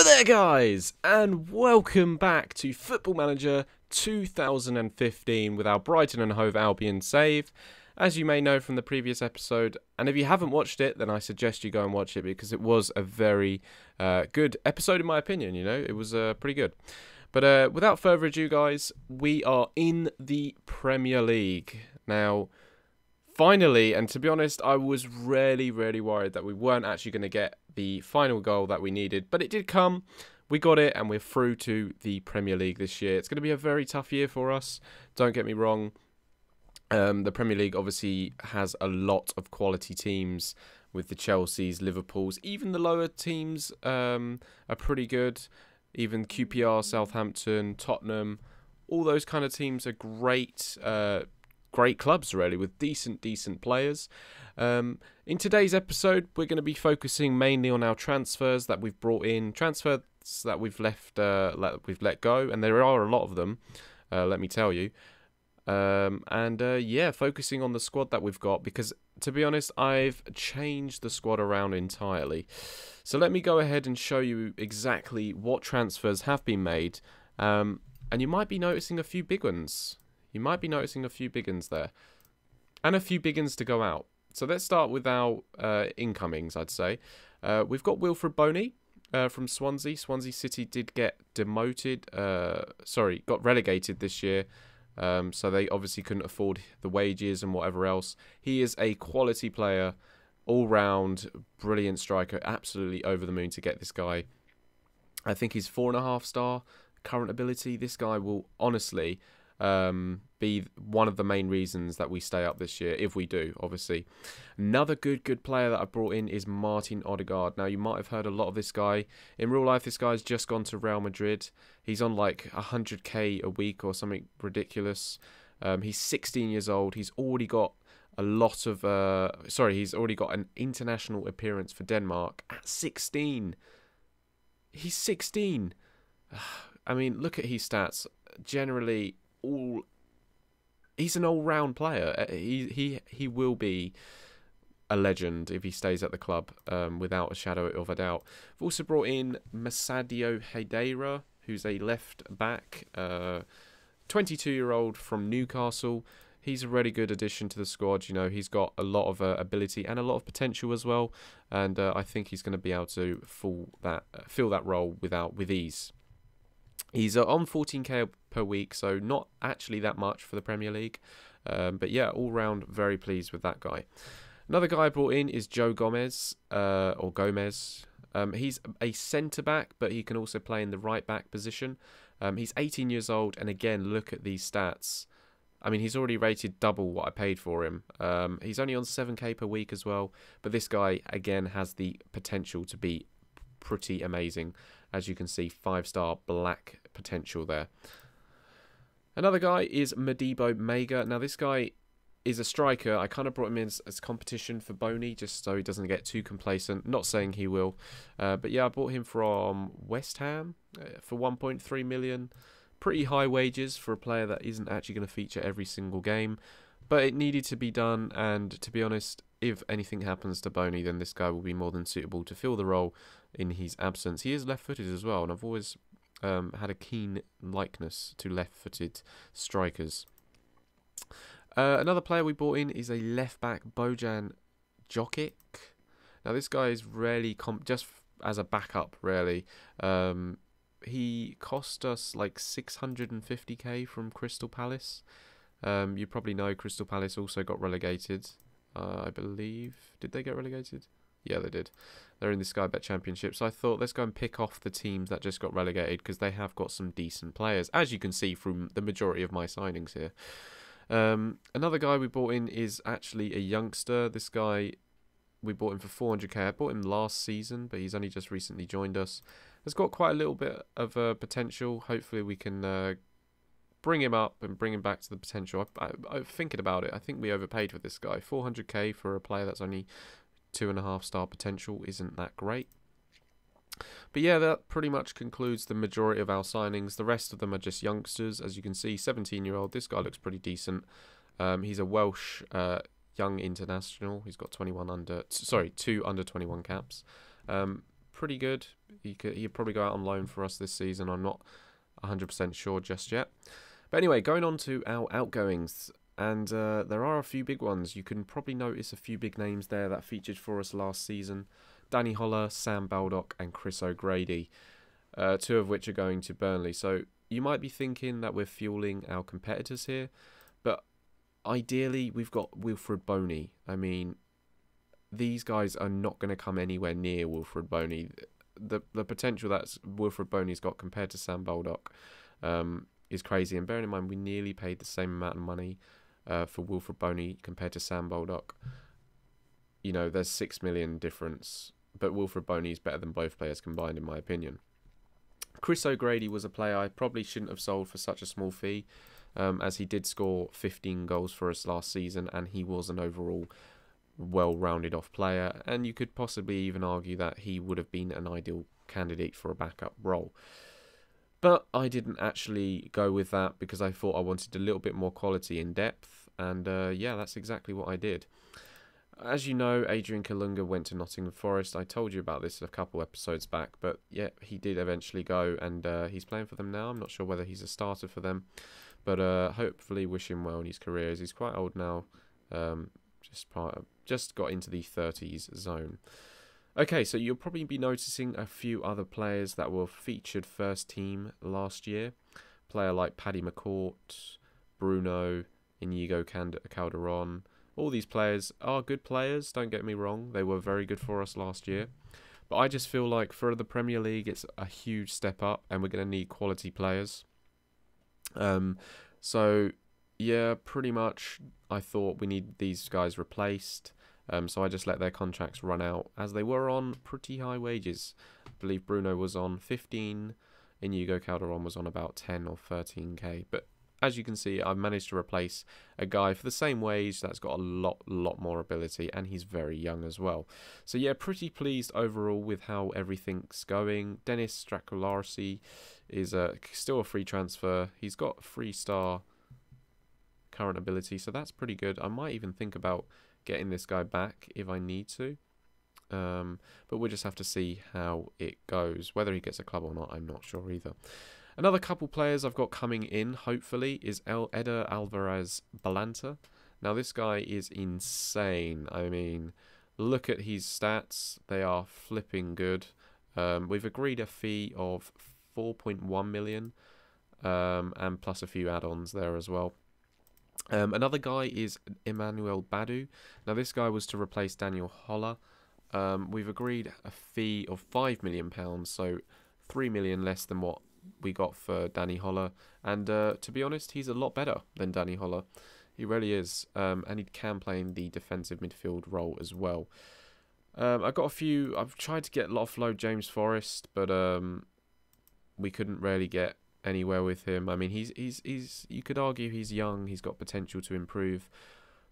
there guys, and welcome back to Football Manager 2015 with our Brighton and Hove Albion save. As you may know from the previous episode, and if you haven't watched it, then I suggest you go and watch it because it was a very good episode in my opinion, you know, it was pretty good. But without further ado guys, we are in the Premier League. Now, finally, and to be honest, I was really worried that we weren't actually going to get the final goal that we needed, but it did come. We got it, and we're through to the Premier League this year. It's going to be a very tough year for us, don't get me wrong. The Premier League obviously has a lot of quality teams with the Chelseas, Liverpools. Even the lower teams are pretty good. Even QPR, Southampton, Tottenham, all those kind of teams are great great clubs really, with decent players. In today's episode, we're going to be focusing mainly on our transfers that we've brought in, transfers that we've let go, and there are a lot of them, let me tell you. Yeah, focusing on the squad that we've got, because to be honest, I've changed the squad around entirely. So let me go ahead and show you exactly what transfers have been made, and you might be noticing a few big ones. You might be noticing a few big ones there, and a few big ones to go out. So let's start with our incomings, I'd say. We've got Wilfred Boney from Swansea. Swansea City did get got relegated this year. So they obviously couldn't afford the wages and whatever else. He is a quality player, all-round, brilliant striker. Absolutely over the moon to get this guy. I think he's 4.5 star current ability. This guy will honestly be one of the main reasons that we stay up this year, if we do, obviously. Another good player that I brought in is Martin Odegaard. Now, you might have heard a lot of this guy. In real life, this guy's just gone to Real Madrid. He's on like 100k a week or something ridiculous. He's 16 years old. He's already got a lot of... he's already got an international appearance for Denmark at 16. He's 16. I mean, look at his stats. Generally... he's an all-round player. He will be a legend if he stays at the club, without a shadow of a doubt. We've also brought in Masadio Hedera, who's a left back, 22-year-old from Newcastle. He's a really good addition to the squad. You know, he's got a lot of ability and a lot of potential as well, and I think he's going to be able to fill that role with ease. He's on 14k per week, so not actually that much for the Premier League. But yeah, all round, very pleased with that guy. Another guy I brought in is Joe Gomez, or Gomez. He's a centre-back, but he can also play in the right-back position. He's 18 years old, and again, look at these stats. I mean, he's already rated double what I paid for him. He's only on 7k per week as well, but this guy, again, has the potential to be pretty amazing. As you can see, 5-star black potential there. Another guy is Modibo Mega. Now, this guy is a striker. I kind of brought him in as competition for Boney, just so he doesn't get too complacent. Not saying he will. But yeah, I bought him from West Ham for 1.3 million. Pretty high wages for a player that isn't actually going to feature every single game. But it needed to be done, and to be honest, if anything happens to Boney, then this guy will be more than suitable to fill the role in his absence. He is left-footed as well, and I've always had a keen likeness to left-footed strikers. Another player we bought in is a left-back, Bojan Djokic. Now, this guy is really just as a backup, really. He cost us like 650k from Crystal Palace. You probably know Crystal Palace also got relegated. I believe. Did they get relegated? Yeah, they did. They're in the Sky Bet Championship. So I thought, let's go and pick off the teams that just got relegated, because they have got some decent players, as you can see from the majority of my signings here. Another guy we bought in is actually a youngster. This guy, we bought him for 400k. I bought him last season, but he's only just recently joined us. Has got quite a little bit of potential. Hopefully we can bring him up and bring him back to the potential. I'm thinking about it. I think we overpaid for this guy. 400k for a player that's only 2.5 star potential isn't that great. But yeah, that pretty much concludes the majority of our signings. The rest of them are just youngsters. As you can see, 17-year-old. This guy looks pretty decent. He's a Welsh young international. He's got 2 under 21 caps. pretty good. He'd probably go out on loan for us this season. I'm not 100% sure just yet. But anyway, going on to our outgoings. And there are a few big ones. You can probably notice a few big names there that featured for us last season. Danny Holler, Sam Baldock and Chris O'Grady. 2 of which are going to Burnley. So you might be thinking that we're fueling our competitors here. But ideally, we've got Wilfred Boney. I mean, these guys are not going to come anywhere near Wilfred Boney. The potential that Wilfred Boney's got compared to Sam Baldock is crazy. And bearing in mind, we nearly paid the same amount of money for Wilfred Boney compared to Sam Baldock. You know, there's 6 million difference, but Wilfred Boney is better than both players combined, in my opinion. Chris O'Grady was a player I probably shouldn't have sold for such a small fee, as he did score 15 goals for us last season, and he was an overall well-rounded off player, and you could possibly even argue that he would have been an ideal candidate for a backup role. But I didn't actually go with that because I thought I wanted a little bit more quality in depth. And yeah, that's exactly what I did. As you know, Adrian Kalunga went to Nottingham Forest. I told you about this a couple episodes back. But yeah, he did eventually go and he's playing for them now. I'm not sure whether he's a starter for them. But hopefully wish him well in his career as he's quite old now. Just got into the 30s zone. Okay, so you'll probably be noticing a few other players that were featured first team last year. Player like Paddy McCourt, Bruno, Inigo Calderon. All these players are good players, don't get me wrong. They were very good for us last year. But I just feel like for the Premier League, it's a huge step up and we're going to need quality players. So, yeah, pretty much I thought we need these guys replaced. So I just let their contracts run out as they were on pretty high wages. I believe Bruno was on 15, Inigo Calderon was on about 10 or 13k. But as you can see, I've managed to replace a guy for the same wage that's got a lot more ability, and he's very young as well. So yeah, pretty pleased overall with how everything's going. Dennis Strakularsi is still a free transfer. He's got 3-star current ability, so that's pretty good. I might even think about getting this guy back if I need to, but we'll just have to see how it goes. Whether he gets a club or not, I'm not sure either. Another couple players I've got coming in, hopefully, is Eder Alvarez Balanta. Now this guy is insane. I mean, look at his stats. They are flipping good. We've agreed a fee of 4.1 million and plus a few add-ons there as well. Another guy is Emmanuel Badu. Now this guy was to replace Daniel Holler. We've agreed a fee of £5 million, so 3 million less than what we got for Danny Holler. And to be honest, he's a lot better than Danny Holler. He really is. And he can play in the defensive midfield role as well. I've tried to get offload James Forrest, but we couldn't really get anywhere with him. I mean, he's you could argue he's young, he's got potential to improve,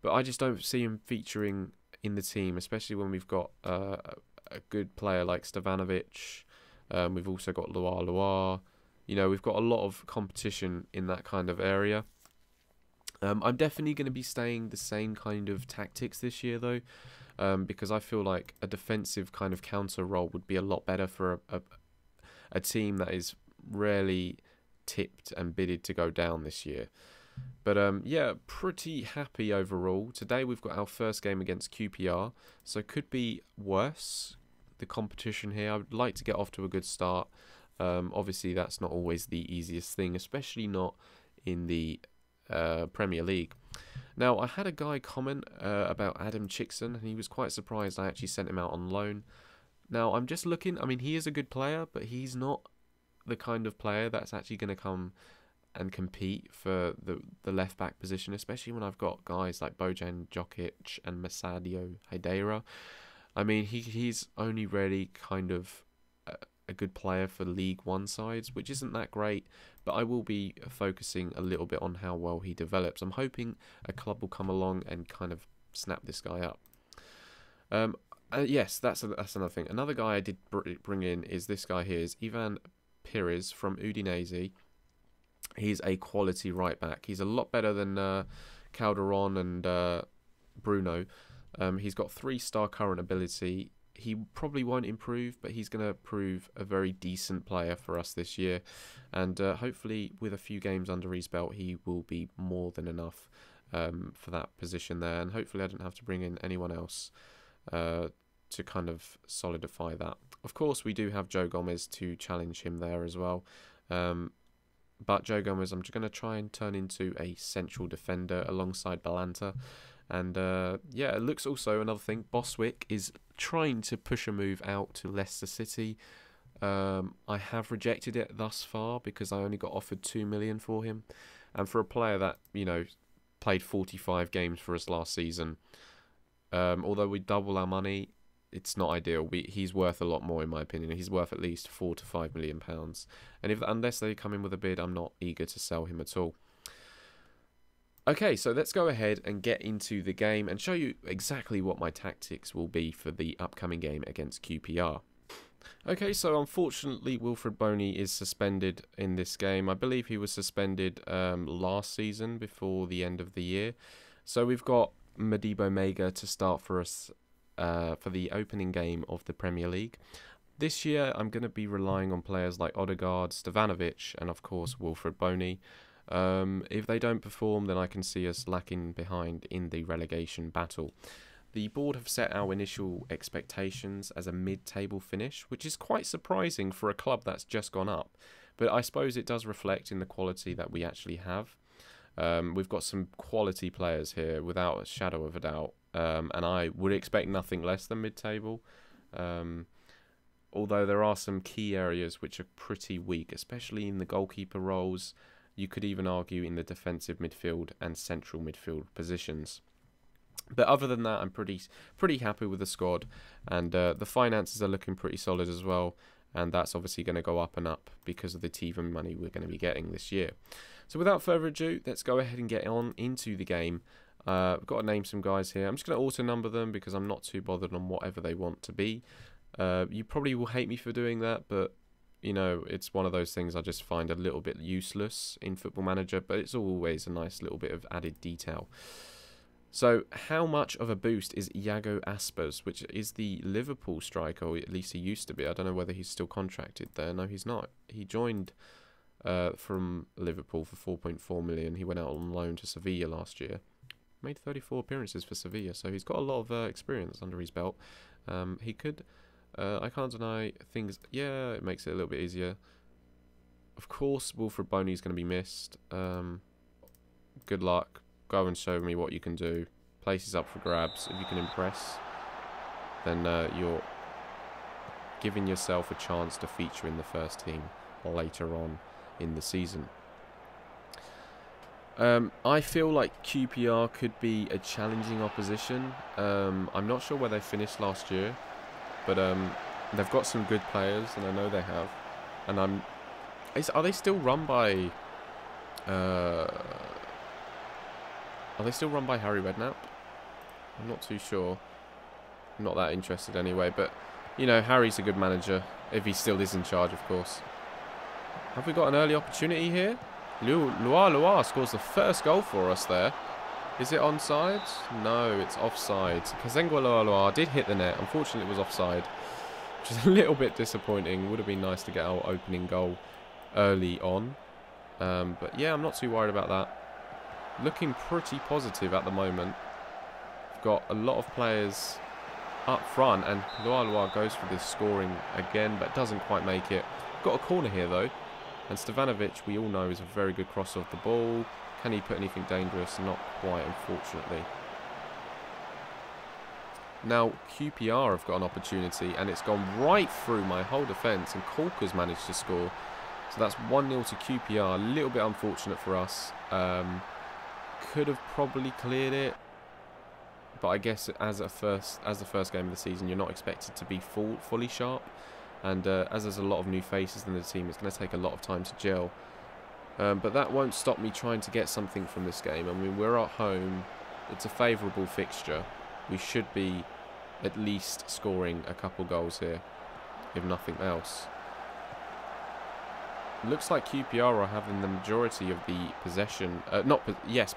but I just don't see him featuring in the team, especially when we've got a good player like Stevanovic. We've also got Loire. You know, we've got a lot of competition in that kind of area. I'm definitely going to be staying the same kind of tactics this year though, because I feel like a defensive kind of counter role would be a lot better for a team that is rarely tipped and bidded to go down this year. But yeah, pretty happy overall. Today we've got our first game against QPR, so could be worse, the competition here. I would like to get off to a good start. Obviously that's not always the easiest thing, especially not in the Premier League. Now I had a guy comment about Adam Chickson, and he was quite surprised I actually sent him out on loan. Now I'm just looking, I mean, he is a good player, but he's not the kind of player that's actually going to come and compete for the left back position, especially when I've got guys like Bojan Djokic and Masadio Hedera. I mean, he's only really kind of a good player for League One sides, which isn't that great, but I will be focusing a little bit on how well he develops. I'm hoping a club will come along and kind of snap this guy up. Yes, that's another thing. Another guy I did bring in is this guy here, is Ivan Pires from Udinese. He's a quality right back. He's a lot better than Calderon and Bruno. He's got 3-star current ability. he probably won't improve, but he's going to prove a very decent player for us this year. And hopefully with a few games under his belt, he will be more than enough for that position there. And hopefully I don't have to bring in anyone else to kind of solidify that. Of course, we do have Joe Gomez to challenge him there as well. But Joe Gomez, I'm just going to try and turn into a central defender alongside Balanta. And yeah, it looks also another thing. Boswick is trying to push a move out to Leicester City. I have rejected it thus far because I only got offered 2 million for him. And for a player that, you know, played 45 games for us last season, although we double our money, it's not ideal. He's worth a lot more in my opinion. He's worth at least £4 to £5 million. And unless they come in with a bid, I'm not eager to sell him at all. Okay, so let's go ahead and get into the game and show you exactly what my tactics will be for the upcoming game against QPR. Okay, so unfortunately Wilfred Boney is suspended in this game. I believe he was suspended last season before the end of the year. So we've got Modibo Mega to start for us for the opening game of the Premier League. This year I'm going to be relying on players like Odegaard, Stevanovic and of course Wilfred Boney. If they don't perform, then I can see us lacking behind in the relegation battle. The board have set our initial expectations as a mid-table finish, which is quite surprising for a club that's just gone up. But I suppose it does reflect in the quality that we actually have. We've got some quality players here, without a shadow of a doubt. And I would expect nothing less than mid-table. Although there are some key areas which are pretty weak, especially in the goalkeeper roles. You could even argue in the defensive midfield and central midfield positions. But other than that, I'm pretty happy with the squad, and the finances are looking pretty solid as well. And that's obviously going to go up and up because of the TV money we're going to be getting this year. So without further ado, let's go ahead and get on into the game. I've got to name some guys here. I'm just going to auto number them because I'm not too bothered on whatever they want to be. You probably will hate me for doing that, but you know, it's one of those things I just find a little bit useless in Football Manager, but it's always a nice little bit of added detail. So, how much of a boost is Iago Aspas, which is the Liverpool striker, or at least he used to be. I don't know whether he's still contracted there. No, he's not. He joined from Liverpool for 4.4 million. He went out on loan to Sevilla last year. Made 34 appearances for Sevilla, so he's got a lot of experience under his belt. He could... I can't deny things. Yeah, it makes it a little bit easier. Of course, Wilfred Boney is going to be missed. Good luck. Go and show me what you can do. Places up for grabs. If you can impress, then you're giving yourself a chance to feature in the first team later on in the season. I feel like QPR could be a challenging opposition. I'm not sure where they finished last year. But they've got some good players, and I know they have. And are they still run by? Are they still run by Harry Redknapp? I'm not too sure. I'm not that interested anyway. But you know, Harry's a good manager if he still is in charge, of course. Have we got an early opportunity here? Loire scores the first goal for us there. Is it onside? No, it's offside. Kazengwa Loire did hit the net. Unfortunately, it was offside, which is a little bit disappointing. Would have been nice to get our opening goal early on. But yeah, I'm not too worried about that. Looking pretty positive at the moment. We've got a lot of players up front, and Loire goes for this scoring again, but doesn't quite make it. Got a corner here, though. And Stevanovic, we all know, is a very good cross of the ball. Can he put anything dangerous? Not quite, unfortunately. Now, QPR have got an opportunity, and it's gone right through my whole defence, and Corker's managed to score. So that's 1-0 to QPR. A little bit unfortunate for us. Could have probably cleared it. But I guess as the first game of the season, you're not expected to be fully sharp. And as there's a lot of new faces in the team, it's going to take a lot of time to gel. But that won't stop me trying to get something from this game. I mean, we're at home. It's a favourable fixture. We should be at least scoring a couple goals here, if nothing else. Looks like QPR are having the majority of the possession.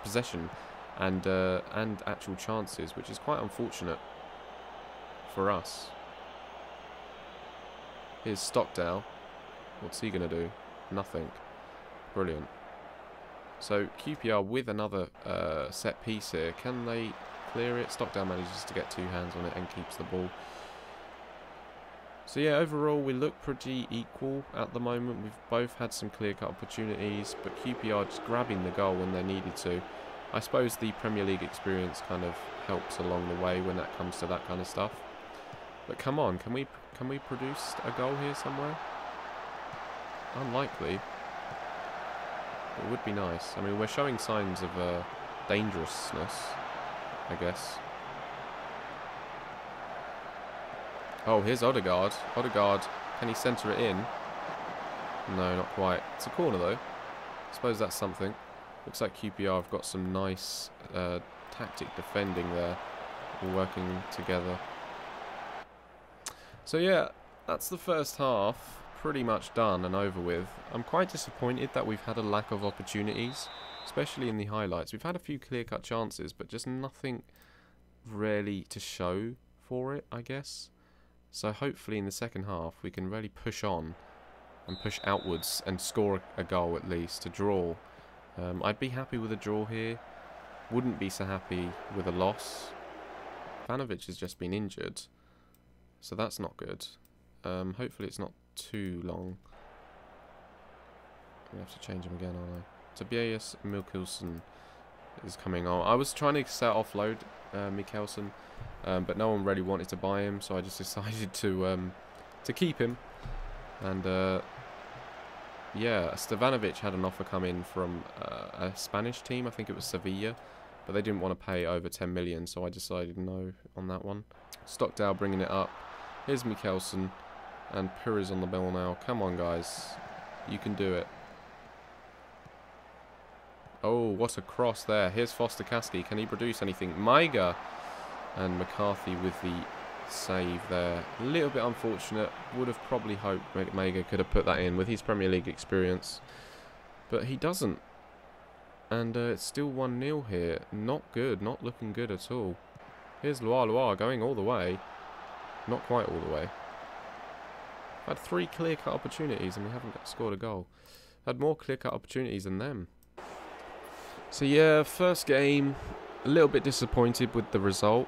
Possession and actual chances, which is quite unfortunate for us. Here's Stockdale. What's he going to do? Nothing. Brilliant. So QPR with another set piece here. Can they clear it? Stockdale manages to get 2 hands on it and keeps the ball. So yeah, overall we look pretty equal at the moment. We've both had some clear-cut opportunities, but QPR just grabbing the goal when they needed to. I suppose the Premier League experience kind of helps along the way when that comes to that kind of stuff. But come on, can we produce a goal here somewhere? Unlikely. It would be nice. I mean, we're showing signs of dangerousness, I guess. Oh, here's Odegaard. Odegaard, can he centre it in? No, not quite. It's a corner, though. I suppose that's something. Looks like QPR have got some nice tactic defending there. All working together. So, yeah, that's the first half. Pretty much done and over with. I'm quite disappointed that we've had a lack of opportunities, especially in the highlights. We've had a few clear-cut chances, but just nothing really to show for it, I guess. So hopefully in the second half we can really push on and push outwards and score a goal at least to draw. I'd be happy with a draw here. Wouldn't be so happy with a loss. Ivanovic has just been injured, so that's not good. Hopefully it's not too long. I have to change him again, aren't I? Tobias Mikkelsen is coming on. I was trying to set offload Mikkelsen, but no one really wanted to buy him, so I just decided to keep him. And yeah, Stevanovic had an offer come in from a Spanish team. I think it was Sevilla, but they didn't want to pay over 10 million, so I decided no on that one. Stockdale bringing it up. Here's Mikkelsen. And Pires on the ball now. Come on, guys. You can do it. Oh, what a cross there. Here's Foster-Caskey. Can he produce anything? Maiga. And McCarthy with the save there. A little bit unfortunate. Would have probably hoped Maiga could have put that in with his Premier League experience. But he doesn't. And it's still 1-0 here. Not good. Not looking good at all. Here's Loire going all the way. Not quite all the way. Had 3 clear-cut opportunities and we haven't scored a goal. Had more clear-cut opportunities than them. So yeah, first game, a little bit disappointed with the result.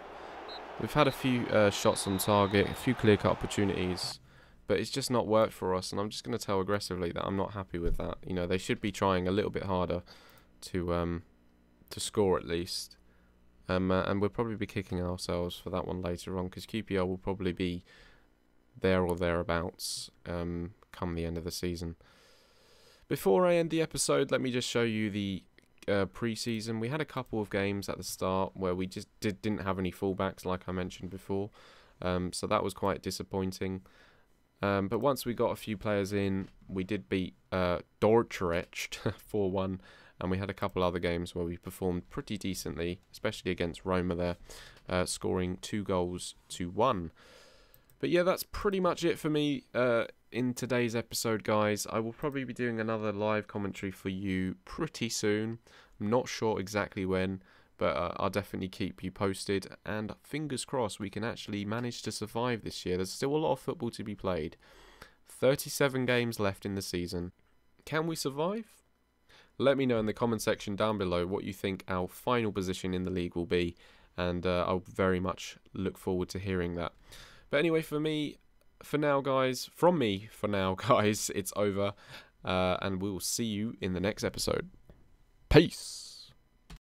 We've had a few shots on target, a few clear-cut opportunities, but it's just not worked for us. And I'm just going to tell aggressively that I'm not happy with that. You know, they should be trying a little bit harder to score at least. And we'll probably be kicking ourselves for that one later on, because QPR will probably be there or thereabouts come the end of the season. Before I end the episode, let me just show you the pre-season. We had a couple of games at the start where we just didn't have any fullbacks, like I mentioned before, so that was quite disappointing. But once we got a few players in, we did beat Dordrecht 4-1, and we had a couple other games where we performed pretty decently, especially against Roma there, scoring 2-1. But yeah, that's pretty much it for me in today's episode, guys. I will probably be doing another live commentary for you pretty soon. I'm not sure exactly when, but I'll definitely keep you posted. And fingers crossed we can actually manage to survive this year. There's still a lot of football to be played. 37 games left in the season. Can we survive? Let me know in the comment section down below what you think our final position in the league will be. And I'll very much look forward to hearing that. But anyway, from me for now, guys, it's over. And we will see you in the next episode. Peace.